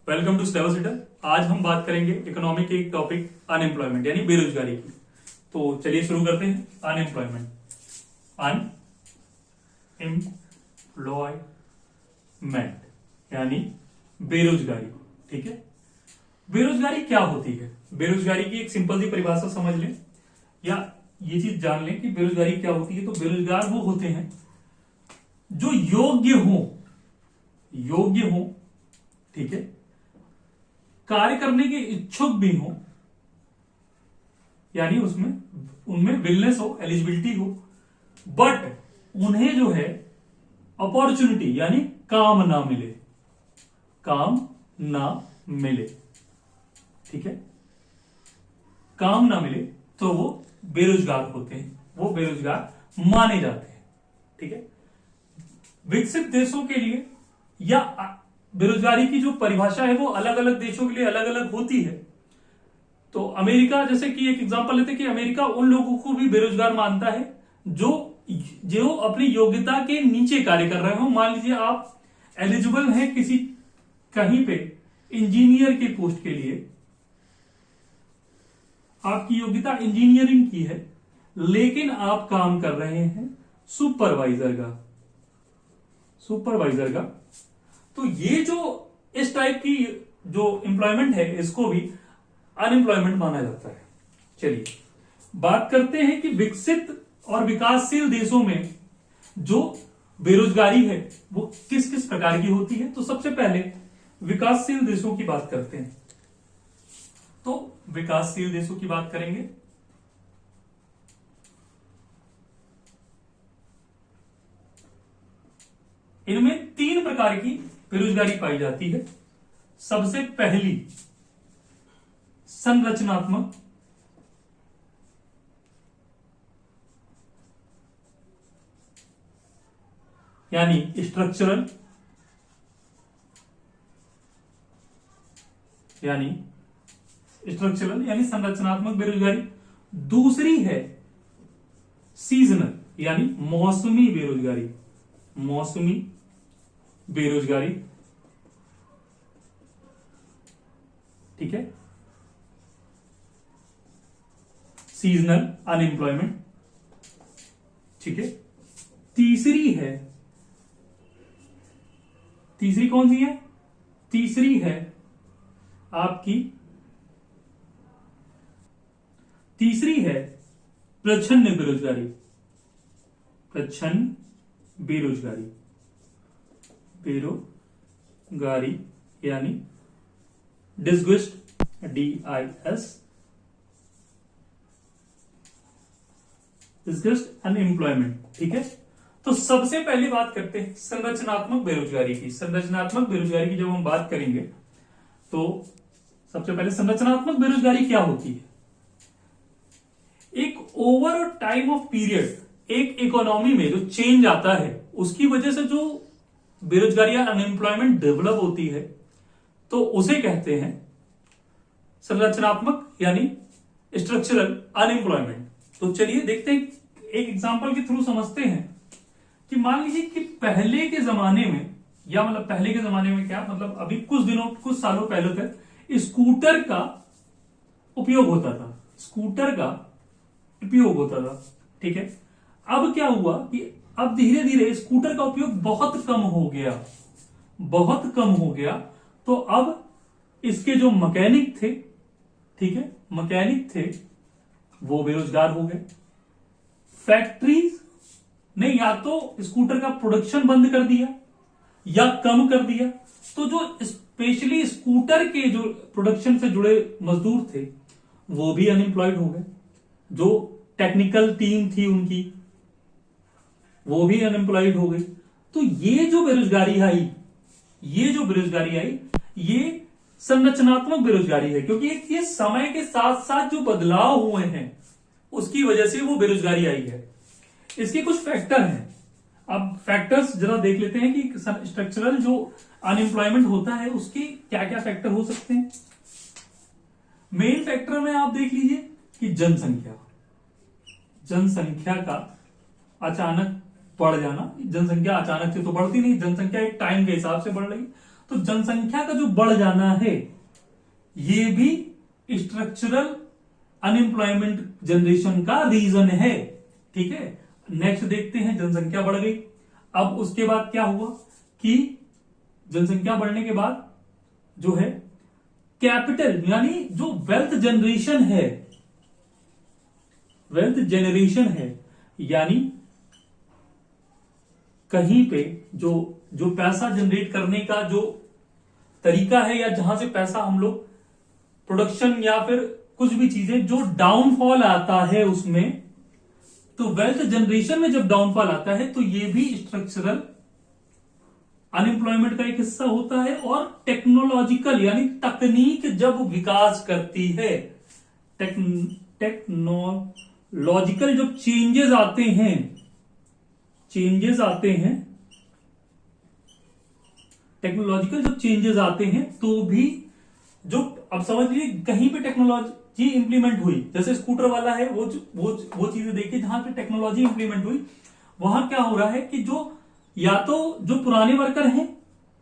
Welcome to स्लेवर seater. आज हम बात करेंगे इकोनॉमी के एक टॉपिक अनएम्प्लॉयमेंट यानी बेरोजगारी की। तो चलिए शुरू करते हैं। अनएम्प्लॉयमेंट, अनएम्प्लॉयमेंट यानी बेरोजगारी। ठीक है, बेरोजगारी क्या होती है? बेरोजगारी की एक सिंपल सी परिभाषा समझ लें या ये चीज जान लें कि बेरोजगारी क्या होती है। तो बेरोजगार वो होते हैं जो योग्य हो, ठीक है, कार्य करने के इच्छुक भी हो, यानी उनमें विलनेस हो, एलिजिबिलिटी हो, बट उन्हें जो है अपॉर्चुनिटी यानी काम ना मिले। ठीक है, काम ना मिले तो वो बेरोजगार होते हैं, वो बेरोजगार माने जाते हैं। ठीक है, विकसित देशों के लिए या बेरोजगारी की जो परिभाषा है वो अलग अलग देशों के लिए अलग अलग होती है। तो अमेरिका, जैसे कि एक एग्जांपल लेते हैं कि अमेरिका उन लोगों को भी बेरोजगार मानता है जो अपनी योग्यता के नीचे कार्य कर रहे हो। मान लीजिए आप एलिजिबल हैं किसी कहीं पे इंजीनियर के पोस्ट के लिए, आपकी योग्यता इंजीनियरिंग की है, लेकिन आप काम कर रहे हैं सुपरवाइजर का। तो ये जो इस टाइप की जो एम्प्लॉयमेंट है इसको भी अनएम्प्लॉयमेंट माना जाता है। चलिए बात करते हैं कि विकसित और विकासशील देशों में जो बेरोजगारी है वो किस किस प्रकार की होती है। तो सबसे पहले विकासशील देशों की बात करते हैं। तो विकासशील देशों की बात करेंगे। इनमें 3 प्रकार की बेरोजगारी पाई जाती है। सबसे पहली संरचनात्मक, यानी स्ट्रक्चरल, यानी संरचनात्मक बेरोजगारी। दूसरी है सीजनल यानी मौसमी बेरोजगारी। ठीक है, सीजनल अनएम्प्लॉयमेंट। ठीक है, तीसरी कौन सी है? तीसरी है आपकी, प्रच्छन्न बेरोजगारी यानी डिसग्विस्ड, डिसग्विस्ड अनएम्प्लॉयमेंट। ठीक है, तो सबसे पहले बात करते हैं संरचनात्मक बेरोजगारी की। संरचनात्मक बेरोजगारी की जब हम बात करेंगे तो सबसे पहले संरचनात्मक बेरोजगारी क्या होती है? एक ओवर टाइम ऑफ पीरियड एक इकोनॉमी में जो चेंज आता है उसकी वजह से जो बेरोजगारी या अनएम्प्लॉयमेंट डेवलप होती है तो उसे कहते हैं संरचनात्मक यानी स्ट्रक्चरल अनएम्प्लॉयमेंट। तो चलिए देखते हैं, एक एग्जांपल के थ्रू समझते हैं कि मान लीजिए कि पहले के जमाने में, या मतलब पहले के जमाने में क्या मतलब अभी कुछ सालों पहले तक स्कूटर का उपयोग होता था। ठीक है, अब क्या हुआ कि अब धीरे धीरे स्कूटर का उपयोग बहुत कम हो गया। तो अब इसके जो मैकेनिक थे, ठीक है, वो बेरोजगार हो गए। फैक्ट्रीज ने या तो स्कूटर का प्रोडक्शन बंद कर दिया या कम कर दिया। तो जो स्पेशली स्कूटर के जो प्रोडक्शन से जुड़े मजदूर थे वो भी अनएम्प्लॉयड हो गए। जो टेक्निकल टीम थी उनकी वो भी अनएम्प्लॉयड हो गई। तो ये जो बेरोजगारी आई ये संरचनात्मक बेरोजगारी है, क्योंकि ये समय के साथ साथ जो बदलाव हुए हैं उसकी वजह से वो बेरोजगारी आई है। इसके कुछ फैक्टर हैं। अब फैक्टर्स जरा देख लेते हैं कि स्ट्रक्चरल जो अनएम्प्लॉयमेंट होता है उसके क्या क्या फैक्टर हो सकते हैं। मेन फैक्टर में आप देख लीजिए कि जनसंख्या का अचानक बढ़ जाना। जनसंख्या अचानक से तो बढ़ती नहीं, जनसंख्या एक टाइम के हिसाब से बढ़ रही। तो जनसंख्या का जो बढ़ जाना है ये भी स्ट्रक्चरल अनएम्प्लॉयमेंट जनरेशन का रीजन है। ठीक है, नेक्स्ट देखते हैं, जनसंख्या बढ़ गई। अब उसके बाद क्या हुआ कि जनसंख्या बढ़ने के बाद जो है कैपिटल यानी जो वेल्थ जनरेशन है, वेल्थ जनरेशन है यानी कहीं पे जो पैसा जनरेट करने का जो तरीका है या जहां से पैसा हम लोग प्रोडक्शन या फिर कुछ भी चीजें जो डाउनफॉल आता है उसमें, तो वेल्थ जनरेशन में जब डाउनफॉल आता है तो ये भी स्ट्रक्चरल अनएम्प्लॉयमेंट का एक हिस्सा होता है। और टेक्नोलॉजिकल यानी तकनीक जब विकास करती है, टेक्नोलॉजिकल जब चेंजेस आते हैं टेक्नोलॉजिकल जब चेंजेस आते हैं तो भी जो, अब समझ लीजिए कहीं पे टेक्नोलॉजी इंप्लीमेंट हुई, जैसे स्कूटर वाला है, वो चीजें देखिए जहां पे टेक्नोलॉजी इंप्लीमेंट हुई, वहां क्या हो रहा है कि जो या तो जो पुराने वर्कर हैं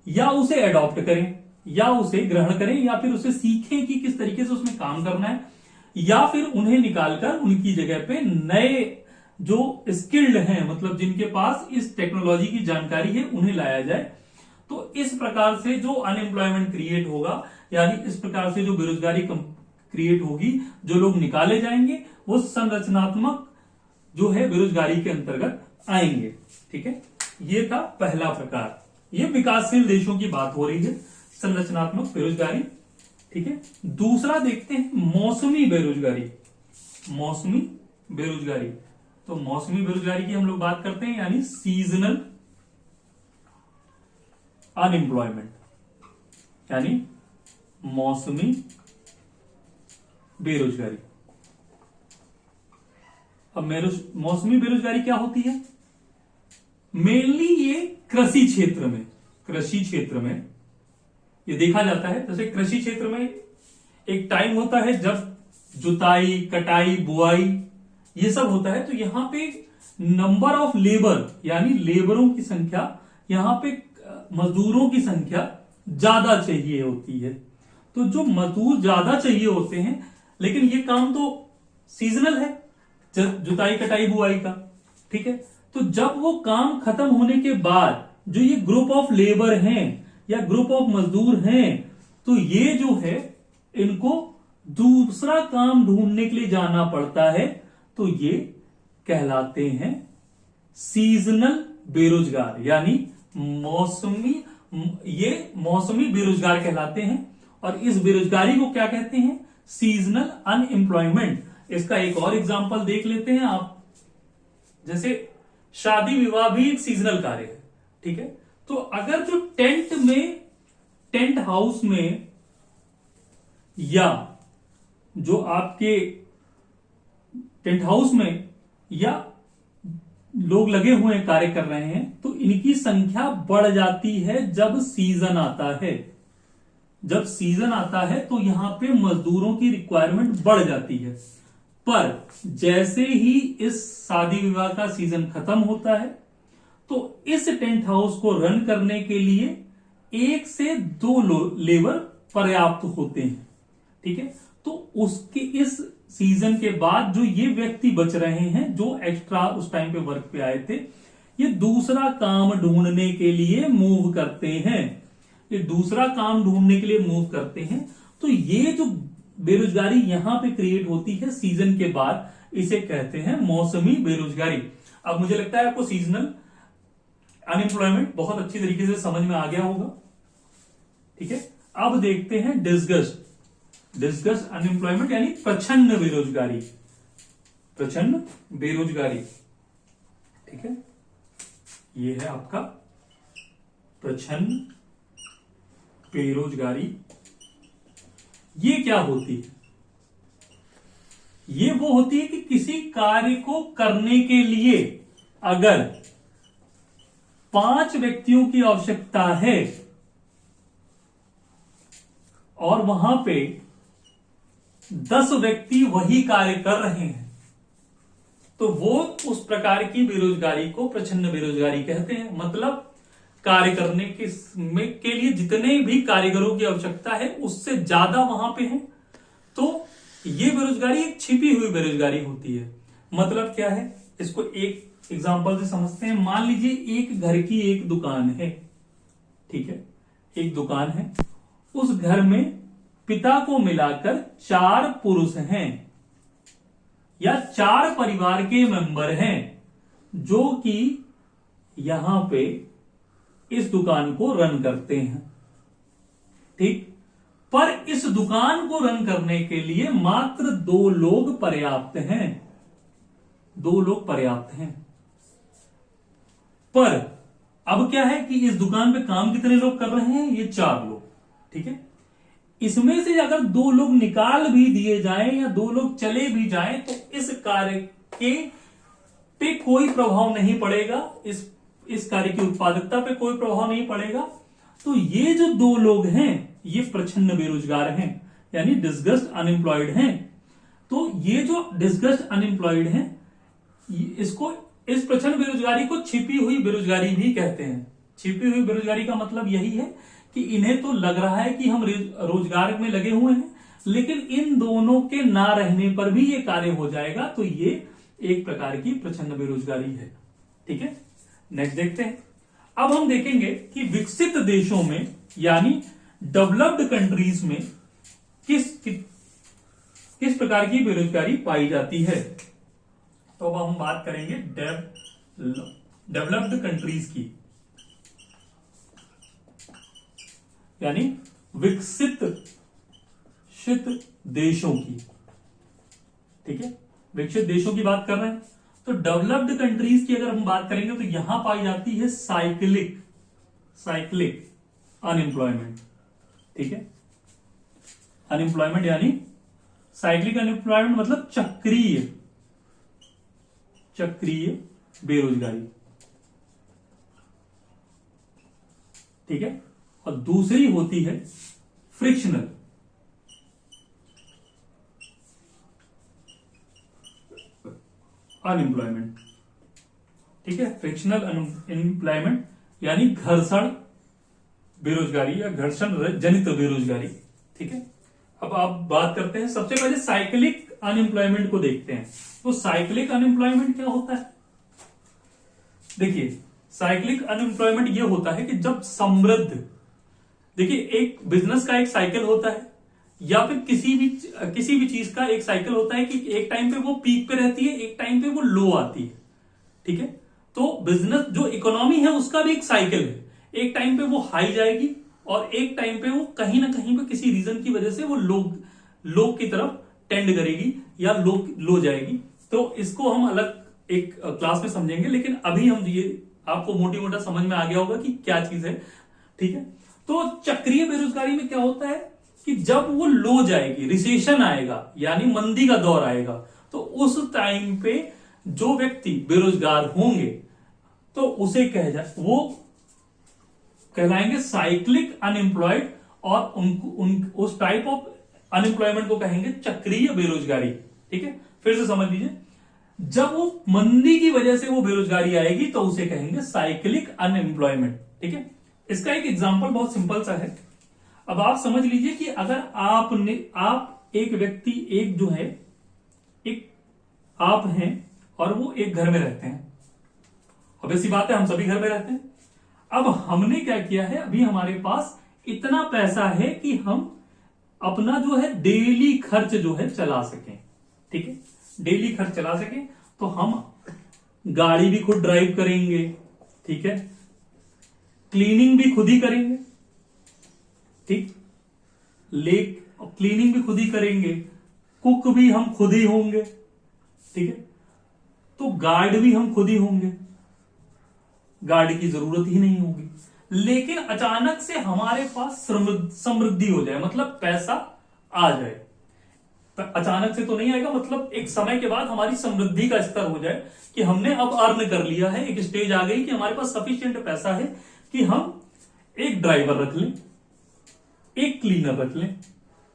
या उसे एडॉप्ट करें या उसे ग्रहण करें या फिर उसे सीखें कि किस तरीके से उसमें काम करना है, या फिर उन्हें निकालकर उनकी जगह पे नए जो स्किल्ड हैं, मतलब जिनके पास इस टेक्नोलॉजी की जानकारी है, उन्हें लाया जाए। तो इस प्रकार से जो अनएम्प्लॉयमेंट क्रिएट होगा यानी इस प्रकार से जो बेरोजगारी क्रिएट होगी, जो लोग निकाले जाएंगे वो संरचनात्मक जो है बेरोजगारी के अंतर्गत आएंगे। ठीक है, ये था पहला प्रकार। ये विकासशील देशों की बात हो रही है, संरचनात्मक बेरोजगारी। ठीक है, दूसरा देखते हैं मौसमी बेरोजगारी। मौसमी बेरोजगारी, तो मौसमी बेरोजगारी की हम लोग बात करते हैं यानी सीजनल अनएम्प्लॉयमेंट, यानी मौसमी बेरोजगारी। अब मौसमी बेरोजगारी क्या होती है? मेनली ये कृषि क्षेत्र में ये देखा जाता है। जैसे कृषि क्षेत्र में एक टाइम होता है जब जुताई, कटाई, बुआई ये सब होता है, तो यहां पे नंबर ऑफ लेबर यानी लेबरों की संख्या, यहां पे मजदूरों की संख्या ज्यादा चाहिए होती है। तो जो मजदूर ज्यादा चाहिए होते हैं, लेकिन ये काम तो सीजनल है, जुताई, कटाई, बुआई का। ठीक है, तो जब वो काम खत्म होने के बाद जो ये ग्रुप ऑफ लेबर हैं या ग्रुप ऑफ मजदूर हैं, तो ये जो है इनको दूसरा काम ढूंढने के लिए जाना पड़ता है, तो ये कहलाते हैं सीजनल बेरोजगार, यानी मौसमी बेरोजगार कहलाते हैं। और इस बेरोजगारी को क्या कहते हैं? Seasonal unemployment. इसका एक और एग्जांपल देख लेते हैं आप। जैसे शादी विवाह भी एक सीजनल कार्य है। ठीक है, तो अगर जो टेंट हाउस में या जो आपके टेंट हाउस में या लोग लगे हुए कार्य कर रहे हैं, तो इनकी संख्या बढ़ जाती है जब सीजन आता है। जब सीजन आता है तो यहां पे मजदूरों की रिक्वायरमेंट बढ़ जाती है। पर जैसे ही इस शादी विवाह का सीजन खत्म होता है, तो इस टेंट हाउस को रन करने के लिए 1 से 2 लेबर पर्याप्त होते हैं। ठीक है, तो उसके इस सीजन के बाद जो ये व्यक्ति बच रहे हैं, जो एक्स्ट्रा उस टाइम पे वर्क पे आए थे, ये दूसरा काम ढूंढने के लिए मूव करते हैं। तो ये जो बेरोजगारी यहां पे क्रिएट होती है सीजन के बाद, इसे कहते हैं मौसमी बेरोजगारी। अब मुझे लगता है आपको सीजनल अनएम्प्लॉयमेंट बहुत अच्छी तरीके से समझ में आ गया होगा। ठीक है, अब देखते हैं डिस्गस्ट अनएम्प्लॉयमेंट यानी प्रच्छन्न बेरोजगारी। ठीक है, ये है आपका प्रच्छन्न बेरोजगारी। ये क्या होती है? ये वो होती है कि किसी कार्य को करने के लिए अगर 5 व्यक्तियों की आवश्यकता है और वहां पे 10 व्यक्ति वही कार्य कर रहे हैं, तो वो उस प्रकार की बेरोजगारी को प्रच्छन्न बेरोजगारी कहते हैं। मतलब कार्य करने के लिए जितने भी कारीगरों की आवश्यकता है उससे ज्यादा वहां पे है, तो ये बेरोजगारी एक छिपी हुई बेरोजगारी होती है। मतलब क्या है, इसको एक एग्जांपल से समझते हैं। मान लीजिए एक घर की एक दुकान है, ठीक है, एक दुकान है, उस घर में पिता को मिलाकर 4 पुरुष हैं या 4 परिवार के मेंबर हैं जो कि यहां पे इस दुकान को रन करते हैं, ठीक। पर इस दुकान को रन करने के लिए मात्र 2 लोग पर्याप्त हैं, 2 लोग पर्याप्त हैं। पर अब क्या है कि इस दुकान पे काम कितने लोग कर रहे हैं, ये 4 लोग, ठीक है। इसमें से अगर 2 लोग निकाल भी दिए जाएं या 2 लोग चले भी जाएं तो इस कार्य के पे कोई प्रभाव नहीं पड़ेगा, इस कार्य की उत्पादकता पे कोई प्रभाव नहीं पड़ेगा। तो ये जो 2 लोग हैं ये प्रच्छन्न बेरोजगार हैं, यानी डिस्गस्ड अनएम्प्लॉयड हैं। तो ये जो डिस्गस्ड अनएम्प्लॉयड हैं, इसको, इस प्रच्छन्न बेरोजगारी को छिपी हुई बेरोजगारी भी कहते हैं। छिपी हुई बेरोजगारी का मतलब यही है कि इन्हें तो लग रहा है कि हम रोजगार में लगे हुए हैं, लेकिन इन दोनों के ना रहने पर भी ये कार्य हो जाएगा, तो ये एक प्रकार की प्रच्छन्न बेरोजगारी है, ठीक है। नेक्स्ट देखते हैं। अब हम देखेंगे कि विकसित देशों में यानी डेवलप्ड कंट्रीज में किस प्रकार की बेरोजगारी पाई जाती है। तो अब हम बात करेंगे डेवलप्ड कंट्रीज की, यानी विकसित देशों की, ठीक है। विकसित देशों की बात कर रहे हैं, तो डेवलप्ड कंट्रीज की अगर हम बात करेंगे तो यहां पाई जाती है साइक्लिक अनएम्प्लॉयमेंट, ठीक है। अनएम्प्लॉयमेंट यानी साइक्लिक अनएम्प्लॉयमेंट मतलब चक्रीय बेरोजगारी, ठीक है। और दूसरी होती है फ्रिक्शनल अनएम्प्लॉयमेंट, ठीक है। फ्रिक्शनल अनएम्प्लॉयमेंट यानी घर्षण बेरोजगारी या घर्षण जनित बेरोजगारी, ठीक है। अब आप बात करते हैं, सबसे पहले साइक्लिक अनएम्प्लॉयमेंट को देखते हैं। तो साइक्लिक अनएम्प्लॉयमेंट क्या होता है, देखिए साइक्लिक अनएम्प्लॉयमेंट ये होता है कि जब समृद्ध, देखिए एक बिजनेस का एक साइकिल होता है या फिर किसी भी चीज का एक साइकिल होता है कि एक टाइम पे वो पीक पे रहती है, एक टाइम पे वो लो आती है, ठीक है। तो बिजनेस जो इकोनॉमी है उसका भी एक साइकिल है, एक टाइम पे वो हाई जाएगी और एक टाइम पे वो कहीं ना कहीं पे किसी रीजन की वजह से वो लो की तरफ टेंड करेगी या लो जाएगी। तो इसको हम अलग एक क्लास में समझेंगे, लेकिन अभी हम ये आपको मोटा समझ में आ गया होगा कि क्या चीज है, ठीक है। तो चक्रीय बेरोजगारी में क्या होता है कि जब वो लो जाएगी, रिसेशन आएगा यानी मंदी का दौर आएगा, तो उस टाइम पे जो व्यक्ति बेरोजगार होंगे तो उसे वो कहलाएंगे साइक्लिक अनएम्प्लॉयड, और उस टाइप ऑफ अनएम्प्लॉयमेंट को कहेंगे चक्रीय बेरोजगारी, ठीक है। फिर से समझ लीजिए, जब वो मंदी की वजह से वो बेरोजगारी आएगी तो उसे कहेंगे साइक्लिक अनएम्प्लॉयमेंट, ठीक है। इसका एक एग्जांपल बहुत सिंपल सा है। अब आप समझ लीजिए कि अगर आप एक व्यक्ति, एक जो है, एक आप हैं और वो एक घर में रहते हैं, अब ऐसी बात है हम सभी घर में रहते हैं। अब हमने क्या किया है, अभी हमारे पास इतना पैसा है कि हम अपना जो है डेली खर्च जो है चला सकें, ठीक है, डेली खर्च चला सकें। तो हम गाड़ी भी खुद ड्राइव करेंगे, ठीक है, क्लीनिंग भी खुद ही करेंगे, ठीक, क्लीनिंग भी खुद ही करेंगे, कुक भी हम खुद ही होंगे, ठीक है। तो गार्ड भी हम खुद ही होंगे, गार्ड की जरूरत ही नहीं होगी। लेकिन अचानक से हमारे पास समृद्धि हो जाए, मतलब पैसा आ जाए, अचानक से तो नहीं आएगा, मतलब एक समय के बाद हमारी समृद्धि का स्तर हो जाए कि हमने अब अर्न कर लिया है, एक स्टेज आ गई कि हमारे पास सफिशिएंट पैसा है कि हम एक ड्राइवर रख लें, एक क्लीनर रख लें,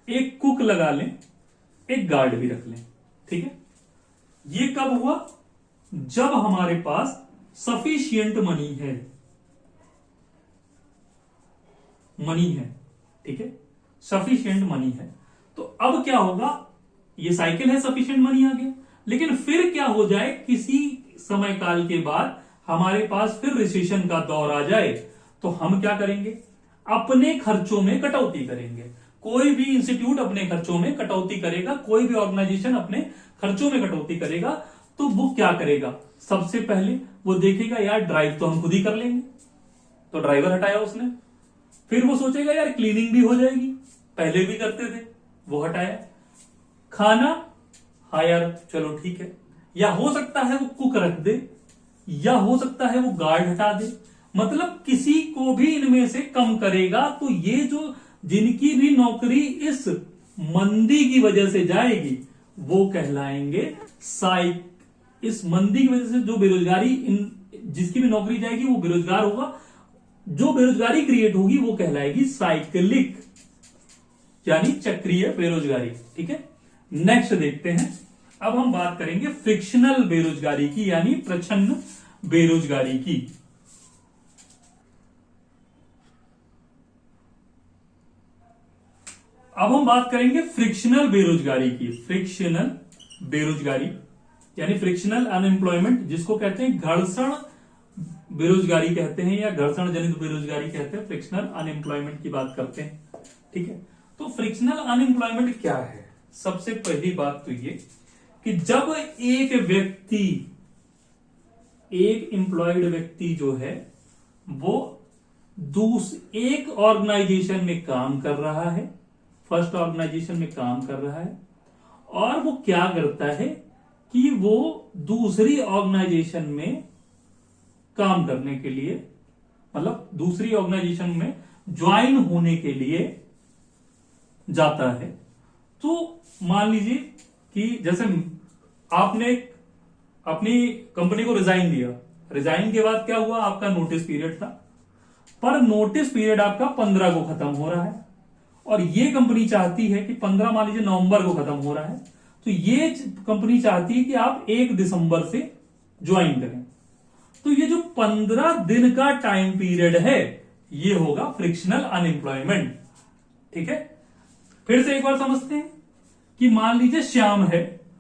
एक कुक लगा लें, एक गार्ड भी रख लें, ठीक है। ये कब हुआ, जब हमारे पास सफिशिएंट मनी है, मनी है, ठीक है, सफिशिएंट मनी है। तो अब क्या होगा, ये साइकिल है, सफिशिएंट मनी आ गया, लेकिन फिर क्या हो जाए, किसी समय काल के बाद हमारे पास फिर रिसेशन का दौर आ जाए, तो हम क्या करेंगे, अपने खर्चों में कटौती करेंगे। कोई भी इंस्टीट्यूट अपने खर्चों में कटौती करेगा, कोई भी ऑर्गेनाइजेशन अपने खर्चों में कटौती करेगा, तो वो क्या करेगा, सबसे पहले वो देखेगा यार ड्राइव तो हम खुद ही कर लेंगे, तो ड्राइवर हटाया उसने। फिर वो सोचेगा यार क्लीनिंग भी हो जाएगी, पहले भी करते थे, वो हटाया। खाना, हाँ यार चलो ठीक है, या हो सकता है वो कुक रख दे, या हो सकता है वो गार्ड हटा दे, मतलब किसी को भी इनमें से कम करेगा। तो ये जो जिनकी भी नौकरी इस मंदी की वजह से जाएगी वो कहलाएंगे इस मंदी की वजह से जो बेरोजगारी, जिसकी भी नौकरी जाएगी वो बेरोजगार होगा, जो बेरोजगारी क्रिएट होगी वो कहलाएगी साइक्लिक, यानी चक्रीय बेरोजगारी, ठीक है। नेक्स्ट देखते हैं, अब हम बात करेंगे फ्रिक्शनल बेरोजगारी की, यानी प्रच्छन्न बेरोजगारी की। अब हम बात करेंगे फ्रिक्शनल बेरोजगारी की। फ्रिक्शनल बेरोजगारी यानी फ्रिक्शनल अनएम्प्लॉयमेंट, जिसको कहते हैं घर्षण बेरोजगारी कहते हैं, या घर्षण जनित बेरोजगारी कहते हैं। फ्रिक्शनल अनएम्प्लॉयमेंट की बात करते हैं, ठीक है। तो फ्रिक्शनल अनएम्प्लॉयमेंट क्या है, सबसे पहली बात तो ये कि जब एक एम्प्लॉयड व्यक्ति जो है वो एक ऑर्गेनाइजेशन में काम कर रहा है, फर्स्ट ऑर्गेनाइजेशन में काम कर रहा है, और वो क्या करता है कि वो दूसरी ऑर्गेनाइजेशन में काम करने के लिए, मतलब दूसरी ऑर्गेनाइजेशन में ज्वाइन होने के लिए जाता है। तो मान लीजिए कि जैसे आपने अपनी कंपनी को रिजाइन दिया, रिजाइन के बाद क्या हुआ, आपका नोटिस पीरियड था, पर नोटिस पीरियड आपका 15 को खत्म हो रहा है, और ये कंपनी चाहती है कि 15 मान लीजिए नवंबर को खत्म हो रहा है, तो ये कंपनी चाहती है कि आप 1 दिसंबर से ज्वाइन करें। तो ये जो 15 दिन का टाइम पीरियड है ये होगा फ्रिक्शनल अनएम्प्लॉयमेंट, ठीक है। फिर से एक बार समझते हैं कि मान लीजिए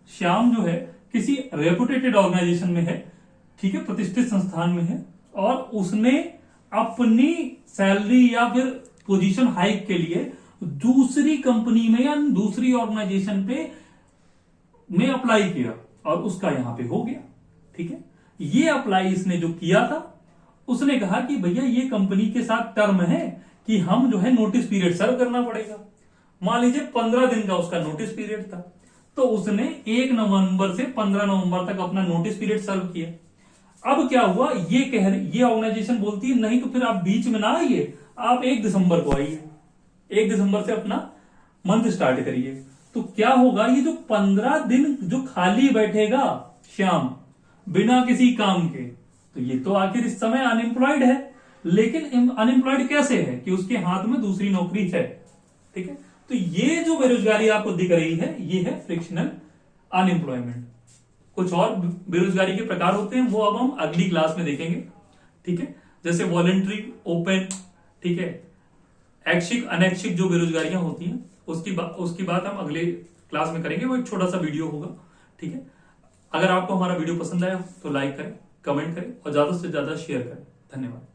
श्याम जो है किसी रेपुटेटेड ऑर्गेनाइजेशन में है, ठीक है, प्रतिष्ठित संस्थान में है, और उसने अपनी सैलरी या फिर पोजीशन हाइक के लिए दूसरी कंपनी में या दूसरी ऑर्गेनाइजेशन पे में अप्लाई किया, और उसका यहां पे हो गया, ठीक है। ये अप्लाई इसने जो किया था, उसने कहा कि भैया ये कंपनी के साथ टर्म है कि हम जो है नोटिस पीरियड सर्व करना पड़ेगा। मान लीजिए 15 दिन का उसका नोटिस पीरियड था, तो उसने 1 नवंबर से 15 नवंबर तक अपना नोटिस पीरियड सर्व किया। अब क्या हुआ, ये ऑर्गेनाइजेशन बोलती है नहीं तो फिर आप बीच में ना आइए, आप 1 दिसंबर को आइए, 1 दिसंबर से अपना मंथ स्टार्ट करिए। तो क्या होगा, ये जो 15 दिन जो खाली बैठेगा श्याम बिना किसी काम के, तो ये तो आखिर इस समय अनएम्प्लॉयड है, लेकिन अनएम्प्लॉयड कैसे है कि उसके हाथ में दूसरी नौकरी है, ठीक है। तो ये जो बेरोजगारी आपको दिख रही है ये है फ्रिक्शनल अनएम्प्लॉयमेंट। कुछ और बेरोजगारी के प्रकार होते हैं, वो अब हम अगली क्लास में देखेंगे, ठीक है। जैसे वॉलेंट्री, ओपन, ठीक है, ऐच्छिक अनैच्छिक जो बेरोजगारियां होती हैं उसकी बात हम अगले क्लास में करेंगे। वो एक छोटा सा वीडियो होगा, ठीक है। अगर आपको हमारा वीडियो पसंद आया तो लाइक करें, कमेंट करें और ज्यादा से ज्यादा शेयर करें। धन्यवाद।